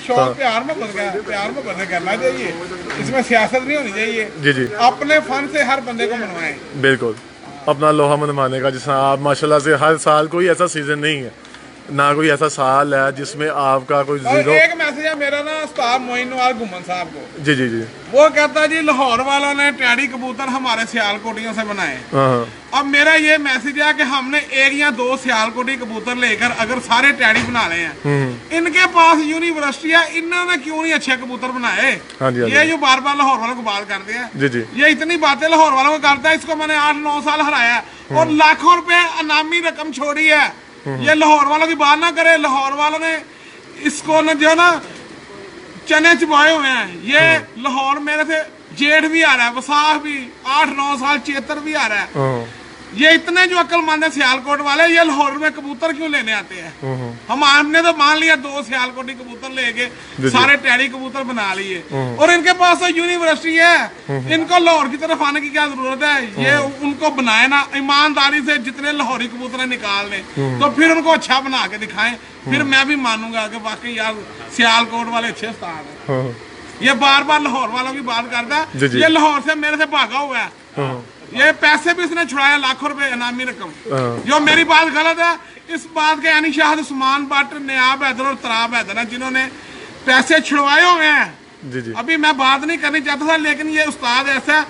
शौक प्यार मोहब्बत से करना चाहिए, इसमें सियासत नहीं होनी चाहिए। जी जी अपने फन से हर बंदे को मनवाएं। बिल्कुल, अपना लोहा मनवाने का, जिस आप माशाल्लाह से हर साल कोई ऐसा सीजन नहीं है, ना कोई ऐसा साल है जिसमें आपका कोई और जीरो। एक मैसेज है मेरा ना उस्ताद मोइन नवाज घुमन साहब को। जी जी जी। वो कहता है जी लाहौर वालों ने टैडी कबूतर हमारे सियालकोटियों से बनाए। हाँ अब मेरा ये मैसेज है कि हमने एक या दो सियालकोटी कबूतर लेकर अगर सारे टैडी बना रहे हैं, इनके पास यूनिवर्सिटी है, इन्होंने क्यों नहीं अच्छे कबूतर बनाए? हाँ जी, हाँ ये जो बार बार लाहौर वालों को बात करते हैं, जी जी। ये इतनी बातें लाहौर वालों को करता है। इसको मैंने 8-9 साल हराया और लाखों रुपए अनामी रकम छोड़ी है। ये लाहौर वालों की बात ना करे। लाहौर वालों ने इसको न जो ना चने चबाए हुए हैं। ये लाहौर मेरे से जेठ भी आ रहा है, वसाख भी, 8-9 साल चेतर भी आ रहा है। ये इतने जो अक्लमंद है सियालकोट वाले, ये लाहौर में कबूतर क्यों लेने आते हैं? हमने तो मान लिया 2 सियालकोटी कबूतर लेके सारे टैडी कबूतर बना लिए, और इनके पास तो यूनिवर्सिटी है। इनको लाहौर की तरफ आने की क्या जरूरत है? ये उनको बनाए ना ईमानदारी से, जितने लाहौरी कबूतर निकाल लें तो फिर उनको अच्छा बना के दिखाएं, फिर मैं भी मानूंगा कि वाकई यार सियालकोट वाले अच्छे उस्ताद हैं। ये बार बार लाहौर वालों की बात करता है। ये लाहौर से मेरे से भागा हुआ है। ये पैसे भी इसने छुड़ाया, लाखों रुपए इनामी रकम। जो मेरी बात गलत है, इस बात के यानी शाहद उस्मान भट्ट, नयाब हैदर और तराब हैदर हैं जिन्होंने पैसे छुड़वाए हुए हैं। जी जी। अभी मैं बात नहीं करनी चाहता था, लेकिन ये उस्ताद ऐसा